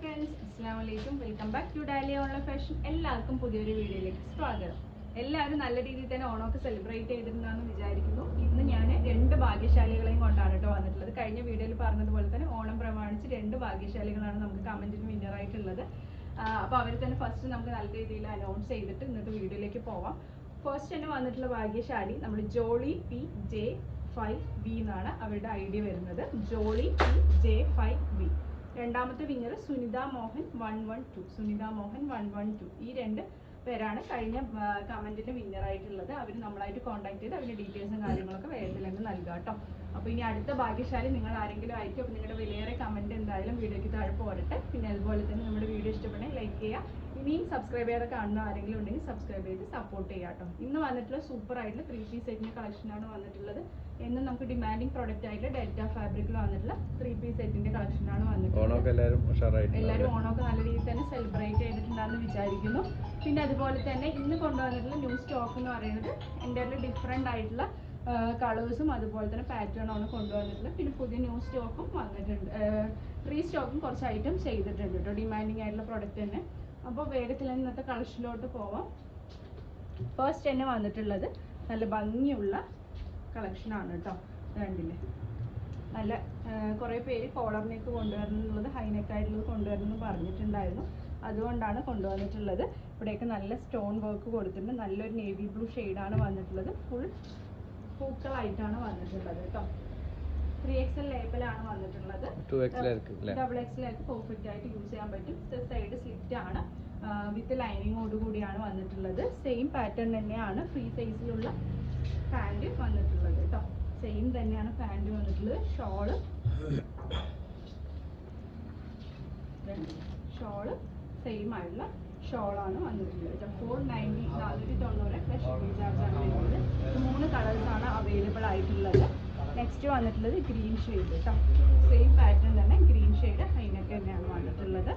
Friends, അസ്സലാമു അലൈക്കും. Welcome back to Dalia online fashion. എല്ലാവർക്കും പുതിയൊരു വീഡിയോയിലേക്ക് സ്വാഗതം. എല്ലാവരും നല്ല രീതിയിൽ തന്നെ ഓണമൊക്കെ സെലിബ്രേറ്റ് ചെയ്തിട്ടുണ്ടെന്ന് വിചാരിക്കുന്നു. ഇന്ന് ഞാൻ 2 ഭാഗ്യശാലികളെയും കൊണ്ടാണ് കേട്ടോ വന്നിട്ടുള്ളത്. കഴിഞ്ഞ വീഡിയോയിൽ പറഞ്ഞതുപോലെ തന്നെ ഓണം പ്രമാണിച്ച് 2 ഭാഗ്യശാലികളാണ് നമുക്ക് കമന്റിന് വിന്നറായിട്ടുള്ളത്. അപ്പോൾ അവർ തന്നെ ഫസ്റ്റ് നമുക്ക് നല്ല രീതിയിൽ അനൗൺസ് ചെയ്തിട്ട് ഇന്നത്തെ വീഡിയോയിലേക്ക് പോവാം. ഫസ്റ്റ് തന്നെ വന്നിട്ടുള്ള ഭാഗ്യശാലി നമ്മൾ ജോളി P.J.5B എന്നാണ് അവരുടെ ഐഡിയ വരുന്നത്. ജോളി P.J.5B. രണ്ടാമത്തെ വിന്നർ സുനിത മോഹൻ 112. ഈ 2 പേരാണ് കഴിഞ്ഞ കമന്റിന് വിന്നർ ആയിട്ടുള്ളത്. അവർ നമ്മളായിട്ട് കോൺടാക്ട് ചെയ്ത് അവരുടെ ഡീറ്റെയിൽസും കാര്യങ്ങളൊക്കെ വേഗത്തിൽ തന്നെ നൽകാം കേട്ടോ. അപ്പോൾ ഇനി അടുത്ത ഭാഗ്യശാലി നിങ്ങൾ ആരെങ്കിലും ആയിരിക്കും. അപ്പോൾ നിങ്ങളുടെ വിലയേറെ കമന്റ് എന്തായാലും വീഡിയോയ്ക്ക് താഴെ പോരട്ടെ. പിന്നെ അതുപോലെ തന്നെ നമ്മുടെ വീഡിയോ ഇഷ്ടപ്പെട്ടെങ്കിൽ ലൈക്ക് ചെയ്യുക. ഇനിയും സബ്സ്ക്രൈബ് ചെയ്യാതെ കാണുന്ന ആരെങ്കിലും ഉണ്ടെങ്കിൽ സബ്സ്ക്രൈബ് ചെയ്ത് സപ്പോർട്ട് ചെയ്യാം കേട്ടോ. ഇന്ന് വന്നിട്ടുള്ള സൂപ്പർ ആയിട്ടുള്ള 3-piece സെറ്റിന്റെ കളക്ഷനാണ് വന്നിട്ടുള്ളത്. എന്നും നമുക്ക് ഡിമാൻഡിങ് പ്രോഡക്റ്റ് ആയിട്ടുള്ള ഡെൽറ്റ ഫാബ്രിക്കിൽ വന്നിട്ടുള്ള 3-piece സെറ്റിന്റെ കളക്ഷനാണ് വന്നിട്ടുള്ളത്. എല്ലാവരും ഓണമൊക്കെ നല്ല രീതിയിൽ തന്നെ സെലിബ്രേറ്റ് ചെയ്തിട്ടുണ്ടെന്ന് വിചാരിക്കുന്നു. പിന്നെ അതുപോലെ തന്നെ ഇന്ന് കൊണ്ടുവന്നിട്ടുള്ള ന്യൂ സ്റ്റോക്ക് എന്ന് പറയുന്നത് എൻ്റെ ഡിഫറെൻ്റ് ആയിട്ടുള്ള കളേഴ്സും അതുപോലെ തന്നെ പാറ്റേണാണ് കൊണ്ടുവന്നിട്ടുള്ളത്. പിന്നെ പുതിയ ന്യൂ സ്റ്റോക്കും വന്നിട്ടുണ്ട്. റീസ്റ്റോക്കും കുറച്ച് ഐറ്റം ചെയ്തിട്ടുണ്ട് കേട്ടോ, ഡിമാൻഡിങ് ആയിട്ടുള്ള പ്രോഡക്റ്റ് തന്നെ. അപ്പോൾ വേഗത്തിൽ ഇന്നത്തെ കളക്ഷനിലോട്ട് പോവാം. ഫസ്റ്റ് തന്നെ വന്നിട്ടുള്ളത് നല്ല ഭംഗിയുള്ള കളക്ഷനാണ് കേട്ടോ. രണ്ടില്ലേ നല്ല കുറേ പേര് കോളർ നെക്ക് കൊണ്ടുവരുന്നുള്ളത് ഹൈനെക്ക് ആയിട്ടുള്ളത് കൊണ്ടുവരുന്നു പറഞ്ഞിട്ടുണ്ടായിരുന്നു. അതുകൊണ്ടാണ് കൊണ്ടുവന്നിട്ടുള്ളത്. ഇവിടെയൊക്കെ നല്ല സ്റ്റോൺ വർക്ക് കൊടുത്തിട്ടുണ്ട്. നല്ലൊരു നേവി ബ്ലൂ ഷെയ്ഡാണ് വന്നിട്ടുള്ളത്. ഫുൾ പൂക്കളായിട്ടാണ് വന്നിട്ടുള്ളത് കേട്ടോ. 3XL ലേബലാണ് വന്നിട്ടുള്ളത്. 2XL പെർഫെക്റ്റ് ആയിട്ട് യൂസ് ചെയ്യാൻ പറ്റും. സൈഡ് സ്ലിറ്റ് ആണ് വിത്ത് ലൈനിങ്ങോട് കൂടിയാണ് വന്നിട്ടുള്ളത്. സെയിം പാറ്റേൺ തന്നെയാണ് ഫ്രീ സൈസിലുള്ള പാൻറ് വന്നിട്ടുള്ളത് കേട്ടോ. സെയിം തന്നെയാണ് പാൻറ് വന്നിട്ടുള്ളത്. ഷോള് സെയിം ആയിട്ടുള്ള ഷോളാണ് വന്നിട്ടുള്ളത്. 490 പ്ലസ് ഷിപ്പിംഗ് ചാർജാണ് വരുന്നത്. 3 കളേഴ്സാണ് അവൈലബിൾ ആയിട്ടുള്ളത്. നെക്സ്റ്റ് വന്നിട്ടുള്ളത് ഗ്രീൻ ഷെയ്ഡ് കേട്ടോ. സെയിം പാറ്റേൺ തന്നെ ഗ്രീൻ ഷെയ്ഡ് ഹൈനെക്ക് തന്നെയാണ് വന്നിട്ടുള്ളത്.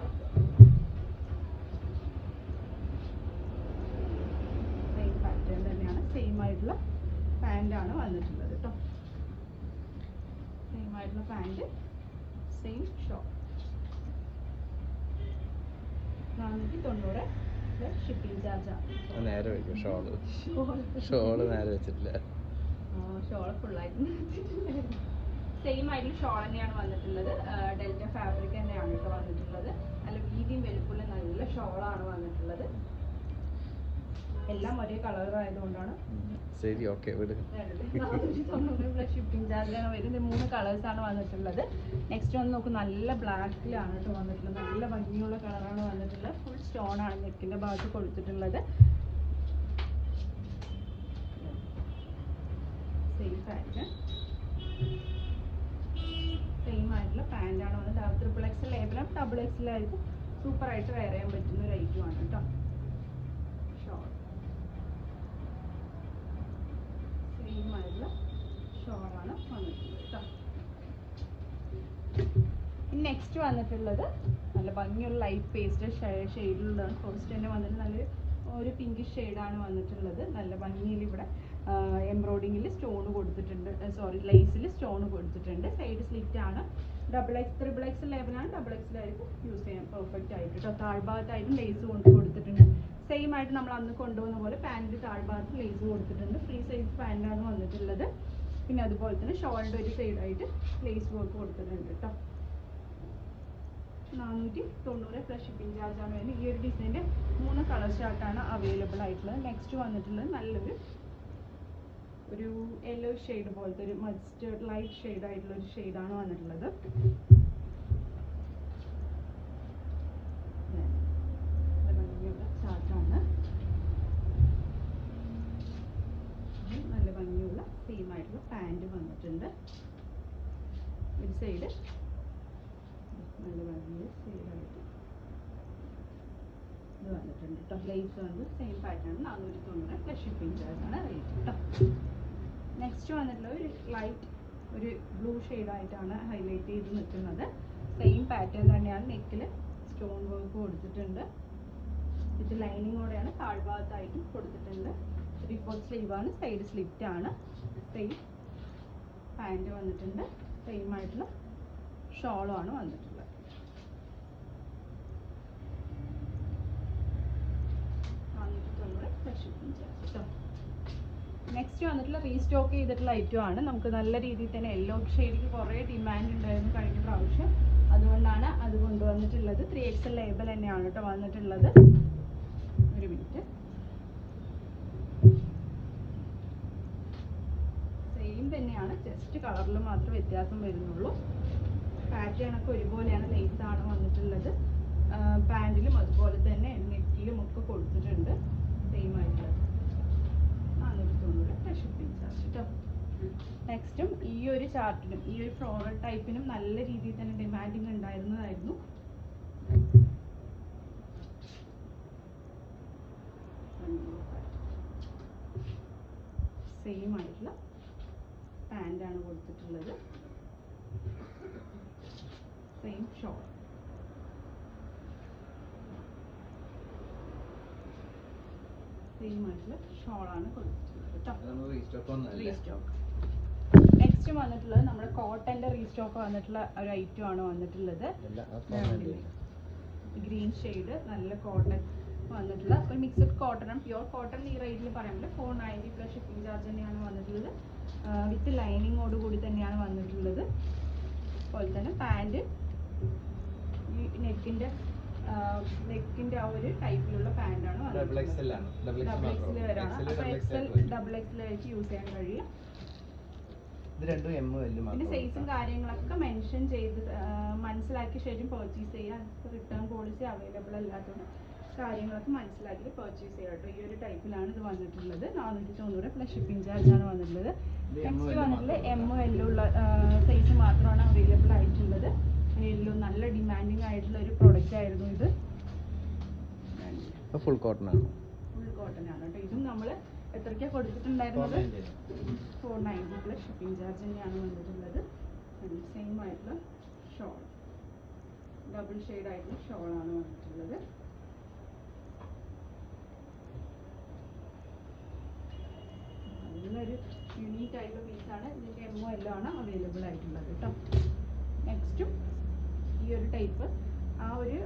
സെയിം പാറ്റേൺ തന്നെയാണ്. സെയിം ആയിട്ടുള്ള പാൻ്റാണ് വന്നിട്ടുള്ളത് കേട്ടോ. സെയിം ആയിട്ടുള്ള pant, same shawl. 490 plus shipping ചാർജാണ്. ഷോള് ഫുള്ളായിട്ട് സെയിം ആയിട്ടുള്ള ഷോൾ തന്നെയാണ് വന്നിട്ടുള്ളത്. ഡെൽറ്റ ഫാബ്രിക് തന്നെയാണ് കേട്ടോ വന്നിട്ടുള്ളത്. നല്ല വീതിയും വലുപ്പമുള്ള നല്ല ഷോളാണ് വന്നിട്ടുള്ളത്. എല്ലാം ഒരേ കളർ ആയതുകൊണ്ടാണ് പ്ലസ് ഷിപ്പിംഗ് ചാർജാണ് വരുന്നത്. 3 കളേഴ്സാണ് വന്നിട്ടുള്ളത്. നെക്സ്റ്റ് വന്ന് നോക്കും, നല്ല ബ്ലാക്കിലാണ് കേട്ടോ വന്നിട്ടുള്ളത്. നല്ല ഭംഗിയുള്ള കളറാണ് വന്നിട്ടുള്ളത്. ഫുൾ സ്റ്റോൺ ആണ് നെക്കിന്റെ ഭാഗത്ത് കൊടുത്തിട്ടുള്ളത്. സെയിം പാറ്റേൺ, സെയിം ആയിട്ടുള്ള പാൻ്റാണ് വന്നത്. 3XL ലേബലാണ്. XXL ആയിരിക്കും സൂപ്പറായിട്ട് വെയർ ചെയ്യാൻ പറ്റുന്ന ഒരു ഐറ്റമാണ് കേട്ടോ. ഷോൾ സെയിം ആയിട്ടുള്ള ഷോളാണ് വന്നിട്ടുള്ളത് കേട്ടോ. നെക്സ്റ്റ് വന്നിട്ടുള്ളത് നല്ല ഭംഗിയുള്ള ലൈറ്റ് പേസ്റ്റൽ ഷെയ്ഡിലുള്ളതാണ്. ഫസ്റ്റ് തന്നെ വന്നിട്ട് നല്ലൊരു ഒരു പിങ്കിഷ് ഷെയ്ഡാണ് വന്നിട്ടുള്ളത്. നല്ല ഭംഗിയിൽ ഇവിടെ എംബ്രോയിഡിങ്ങിൽ സ്റ്റോൺ കൊടുത്തിട്ടുണ്ട്. ലേസിൽ സ്റ്റോൺ കൊടുത്തിട്ടുണ്ട്. സൈഡ് സ്ലിറ്റ് ആണ്. 3XL ലേബലാണ്. XXL ആയിരിക്കും യൂസ് ചെയ്യാൻ പെർഫെക്റ്റ് ആയിട്ട് കേട്ടോ. താഴ്ഭാഗത്തായിട്ടും ലേസ് കൊടുത്തിട്ടുണ്ട്. സെയിം ആയിട്ട് നമ്മൾ അന്ന് കൊണ്ടുപോകുന്ന പോലെ പാൻറ് താഴ്ഭാഗത്ത് ലേസ് കൊടുത്തിട്ടുണ്ട്. ഫ്രീ സൈസ് പാൻറ്റാണ് വന്നിട്ടുള്ളത്. പിന്നെ അതുപോലെ തന്നെ ഷോളിൻ്റെ ഒരു സൈഡായിട്ട് ലേസ് വർക്ക് കൊടുത്തിട്ടുണ്ട് കേട്ടോ. 490 പ്ലസ് ഷിപ്പിംഗ് ചാർജാണ് വരുന്നത്. ഈ ഒരു ഡിസൈൻ്റെ 3 കളർ ചാർട്ടാണ് അവൈലബിൾ ആയിട്ടുള്ളത്. നെക്സ്റ്റ് വന്നിട്ടുള്ളത് നല്ലൊരു യെല്ലോ ഷെയ്ഡ് പോലത്തെ ഒരു മസ്റ്റേർഡ് ലൈറ്റ് ഷെയ്ഡ് ആയിട്ടുള്ള ഒരു ഷെയ്ഡാണ് വന്നിട്ടുള്ളത്. ചാർട്ടാണ്. നല്ല ഭംഗിയുള്ള സെയിം ആയിട്ടുള്ള പാൻറ് വന്നിട്ടുണ്ട്. ഒരു സൈഡ് നല്ല ഭംഗിയുള്ള സൈഡായിട്ട് ഇത് വന്നിട്ടുണ്ട് കേട്ടോ. ലേസ് വന്ന് സെയിം പാറ്റേൺ 490 പ്ലസ് ഷിപ്പിംഗ് ചാർജാണ് റേറ്റ് കേട്ടോ. നെക്സ്റ്റ് വന്നിട്ടുള്ള ഒരു ലൈറ്റ് ഒരു ബ്ലൂ ഷെയ്ഡായിട്ടാണ് ഹൈലൈറ്റ് ചെയ്ത് നിൽക്കുന്നത്. സെയിം പാറ്റേൺ തന്നെയാണ്. നെക്കിൽ സ്റ്റോൺ വർക്ക് കൊടുത്തിട്ടുണ്ട്. ഇത് ലൈനിങ്ങോടെയാണ് താഴ്ഭാഗത്തായിട്ടും കൊടുത്തിട്ടുണ്ട്. 3/4 സ്ലീവാണ്. സൈഡ് സ്ലിറ്റ് ആണ്. സെയിം പാൻറ് വന്നിട്ടുണ്ട്. സെയിം ആയിട്ടുള്ള ഷോളുമാണ് വന്നിട്ടുള്ളത്. നെക്സ്റ്റ് വന്നിട്ടുള്ള റീസ്റ്റോക്ക് ചെയ്തിട്ടുള്ള ഐറ്റം ആണ്. നമുക്ക് നല്ല രീതിയിൽ തന്നെ യെല്ലോ ഷെയ്ഡിക്ക് കുറേ ഡിമാൻഡ് ഉണ്ടായിരുന്നു കഴിഞ്ഞ പ്രാവശ്യം, അതുകൊണ്ടാണ് അത് കൊണ്ടുവന്നിട്ടുള്ളത്. 3XL ലേബൽ തന്നെയാണ് കേട്ടോ വന്നിട്ടുള്ളത്. ഒരു മിനിറ്റ്. സെയിം തന്നെയാണ്, ജസ്റ്റ് കളറിൽ മാത്രം വ്യത്യാസം വരുന്നുള്ളൂ. പാറ്റേൺ ഒക്കെ ഒരുപോലെയാണ്, ലേസാണ് വന്നിട്ടുള്ളത്. പാൻറ്റിലും അതുപോലെ തന്നെ നെക്കിലും ഒക്കെ കൊടുത്തിട്ടുണ്ട്. സെയിം ആയിട്ടുള്ളത് 490 ഷിപ്പിംഗ് ചാർജ് കേട്ടോ. നെക്സ്റ്റും ഈ ഒരു ചാർട്ടിനും ഈ ഒരു ഫ്ലോറൽ ടൈപ്പിനും നല്ല രീതിയിൽ തന്നെ ഡിമാൻഡിങ് ഉണ്ടായിരുന്നതായിരുന്നു. സെയിം ആയിട്ടുള്ള പാൻ്റാണ് കൊടുത്തിട്ടുള്ളത്. Same shawl. സെയിം ആയിട്ടുള്ള ഷോളാണ് കൊടുത്തിട്ടുള്ളത് കേട്ടോ. നെക്സ്റ്റ് വന്നിട്ടുള്ളത് നമ്മുടെ കോട്ടന്റെ റീസ്റ്റോക്ക് വന്നിട്ടുള്ള ഒരു ഐറ്റം ആണ് വന്നിട്ടുള്ളത്. ഗ്രീൻ ഷെയ്ഡ് നല്ല കോട്ടൺ വന്നിട്ടുള്ള ഒരു മിക്സഡ് കോട്ടൺ, പ്യുവർ കോട്ടൺ ഈ റേറ്റിൽ പറയുമ്പോൾ 490 പ്ലസ് ഷിപ്പിംഗ് ചാർജ് തന്നെയാണ് വന്നിട്ടുള്ളത്. വിത്ത് ലൈനിങ്ങോട് കൂടി തന്നെയാണ് വന്നിട്ടുള്ളത്. അതുപോലെ തന്നെ പാൻറ് ഈ നെക്കിന്റെ ആ ഒരു ടൈപ്പിലുള്ള പാൻ്റാണ് വന്നിട്ടുള്ളത്. ഡബിൾ എക്സൽ വരാണ്. അപ്പോൾ ഡബിൾ എക്സൽ ആയിട്ട് യൂസ് ചെയ്യാൻ കഴിയും. പിന്നെ സൈസും കാര്യങ്ങളൊക്കെ മെൻഷൻ ചെയ്ത് മനസ്സിലാക്കിയ ശേഷം പർച്ചേസ് ചെയ്യാൻ. റിട്ടേൺ പോളിസി അവൈലബിൾ അല്ലാത്തതുകൊണ്ട് കാര്യങ്ങളൊക്കെ മനസ്സിലാക്കി പർച്ചേസ് ചെയ്യാം കേട്ടോ. ഈ ഒരു ടൈപ്പിലാണ് ഇത് വന്നിട്ടുള്ളത്. 490 പ്ലസ് ഷിപ്പിംഗ് ചാർജ് ആണ് വന്നിട്ടുള്ളത്. നെക്സ്റ്റ് വന്നിട്ടുള്ളത് ML ഉള്ള സൈസ് മാത്രമാണ് അവൈലബിൾ ആയിട്ടുള്ളത്. എല്ലോ നല്ല ഡിമാൻഡിങ് ആയിട്ടുള്ള ഒരു പ്രൊഡക്റ്റ് ആയിരുന്നു ഇത്. ഫുൾ കോട്ടൺ ആണ്. ഫുൾ കോട്ടൺ ആണ് കേട്ടോ. ഇതും നമ്മൾ എത്രയ്ക്കാണ് കൊടുത്തിട്ടുണ്ടായിരുന്നത്? 490 പ്ലസ് ഷിപ്പിംഗ് ചാർജ് തന്നെയാണ് വന്നിട്ടുള്ളത്. സെയിം ആയിട്ടുള്ള ഷോൾ, ഡബിൾ ഷെയ്ഡ് ആയിട്ടുള്ള ഷോളാണ് വന്നിട്ടുള്ളത്. നല്ലൊരു യൂണീക്ക് ആയിട്ടുള്ള പീസാണ്. ഇതിൻ്റെ ML ആണ് അവൈലബിൾ ആയിട്ടുള്ളത് കേട്ടോ. നെക്സ്റ്റും ഈ ഒരു ടൈപ്പ് ആ ഒരു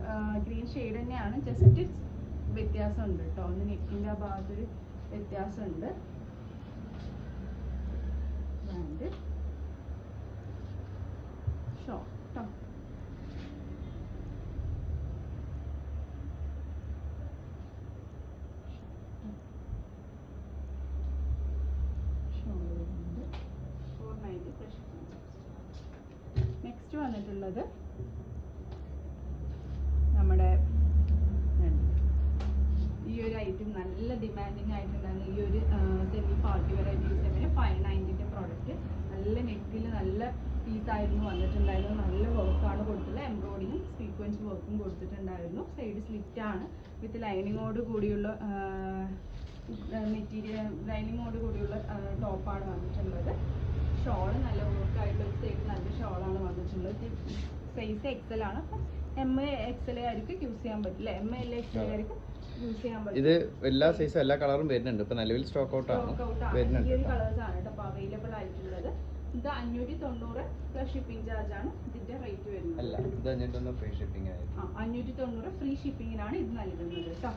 ഗ്രീൻ ഷെയ്ഡ് തന്നെയാണ്, ജസ്റ്റ് വ്യത്യാസമുണ്ട് കേട്ടോ. ഒന്ന് നെക്കിൻ്റെ ആ ഭാഗത്തൊരു വ്യത്യാസമുണ്ട്. പാൻറ് ഷോ കേട്ടോ. നെക്സ്റ്റ് വന്നിട്ടുള്ളത് നമ്മുടെ ഈ ഒരു ഐറ്റം നല്ല ഡിമാൻഡിങ് ആയിട്ടുണ്ടായിരുന്നു. ഈ ഒരു സെമി പാർട്ടി വെയർ ആയിട്ട് യൂസ് ചെയ്യാൻ 590 പ്രോഡക്റ്റ്. നല്ല നെക്കിൽ നല്ല പീസായിരുന്നു വന്നിട്ടുണ്ടായിരുന്നു. നല്ല വർക്കാണ് കൊടുത്തിട്ടുള്ളത്. എംബ്രോയിഡിങ്ങും സീക്വൻസ് വർക്കും കൊടുത്തിട്ടുണ്ടായിരുന്നു. സൈഡ് സ്ലിറ്റ് ആണ് വിത്ത് ലൈനിങ്ങോട് കൂടിയുള്ള മെറ്റീരിയൽ, ലൈനിങ്ങോട് കൂടിയുള്ള ടോപ്പാണ് വന്നിട്ടുള്ളത്. ഷോള് നല്ല വർക്കായിട്ടുള്ള ഒരു സൈഡ് നല്ല ഷോളാണ് വന്നിട്ടുള്ളത്. സൈസ് XL ആണ്. അപ്പം MXL ആയിരിക്കും യൂസ് ചെയ്യാൻ പറ്റില്ല. ML XL ആയിരിക്കും യൂസ് ചെയ്യാൻ പറ്റും. ഇത് എല്ലാ സൈസും എല്ലാ കളറും വരുന്നുണ്ട്. ഇപ്പൊ നിലവിൽ സ്റ്റോക്ക് ഔട്ട് ആണ്. ഈ ഒരു കളേഴ്സ് ആണ് കേട്ടോ അപ്പോൾ അവൈലബിൾ ആയിട്ടുള്ളത്. ഇത് 590 പ്ലസ് ഷിപ്പിംഗ് ചാർജ് ആണ് ഇതിന്റെ റേറ്റ് വരുന്നത്. അല്ല, ഇത് 590 ഫ്രീ ഷിപ്പിംഗ് ആയിരുന്നു. 590 ഫ്രീ ഷിപ്പിങ്ങിനാണ് ഇത് നൽകുന്നത് കേട്ടോ.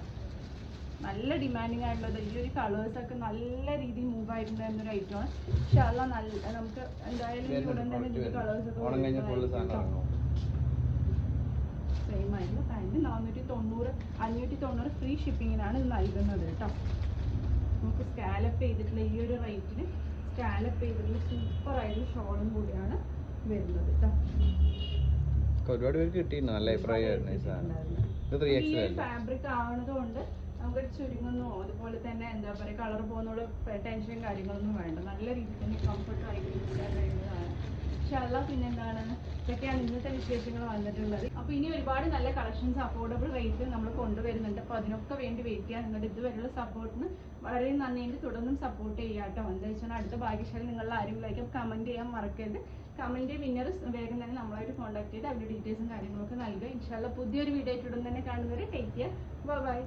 നല്ല ഡിമാൻഡിങ് ആയിട്ടുള്ളത്. ഈ ഒരു കളേഴ്സ് ഒക്കെ നല്ല രീതിയിൽ മൂവ് ആയിട്ടുണ്ടായിരുന്ന ഒരു ഐറ്റമാണ്. പക്ഷെ അല്ല നല്ല നമുക്ക് എന്തായാലും ഉടൻ തന്നെ ഇതിന്റെ കളേഴ്സ് ഒക്കെ സെയിം ആയിട്ടുള്ള പാൻറ് 590 ഫ്രീ ഷിപ്പിങ്ങിനാണ് ഇത് നൽകുന്നത് കേട്ടോ. നമുക്ക് സ്കാലപ്പ് ചെയ്തിട്ടുള്ള ഈ ഒരു റേറ്റിന് സ്കാലപ്പ് ചെയ്തിട്ടുള്ള സൂപ്പർ ആയിട്ടുള്ള ഷോളും കൂടിയാണ് വരുന്നത് കേട്ടോ. ഒരുപാട് പേർക്ക് കിട്ടിയിരുന്നു. നല്ല അഭിപ്രായമായിരുന്നു ഈ സാധനം. ഈ ഫാബ്രിക് ആവുന്നതുകൊണ്ട് നമുക്ക് ചുരുങ്ങുന്നോ അതുപോലെ തന്നെ എന്താ പറയുക കളർ പോകുന്നുള്ള ടെൻഷനും കാര്യങ്ങളൊന്നും വേണ്ട. നല്ല രീതിയിൽ തന്നെ കംഫർട്ടായിട്ട് യൂസ് ചെയ്യാൻ കഴിയുന്നതാണ്. പക്ഷെ അല്ല പിന്നെന്താണ്, ഇതൊക്കെയാണ് ഇന്നത്തെ വിശേഷങ്ങൾ വന്നിട്ടുള്ളത്. അപ്പോൾ ഇനി ഒരുപാട് നല്ല കളക്ഷൻസ് അഫോർഡബിൾ റേറ്റിൽ നമ്മൾ കൊണ്ടുവരുന്നുണ്ട്. അപ്പോൾ അതിനൊക്കെ വേണ്ടി വെയിറ്റ് ചെയ്യാൻ നിങ്ങളുടെ ഇതുവരെയുള്ള സപ്പോർട്ടിന് വളരെ നന്ദിയുണ്ട്. തുടർന്നും സപ്പോർട്ട് ചെയ്യാം കേട്ടോ. എന്താ വെച്ചാൽ അടുത്ത ഭാഗ്യശാലി നിങ്ങൾ ആരെങ്കിലും കമൻറ്റ് ചെയ്യാൻ മറക്കരുത്. കമൻറ്റ് വിന്നർ വേഗം തന്നെ നമ്മളായിട്ട് കോൺടാക്ട് ചെയ്ത് അവരുടെ ഡീറ്റെയിൽസും കാര്യങ്ങളൊക്കെ നൽകുക. ഇൻഷാല്ലാ പുതിയൊരു വീഡിയോ ആയിട്ട് ഉടൻ തന്നെ കാണുന്നവരെ ടേക്ക് കെയർ. ബൈ.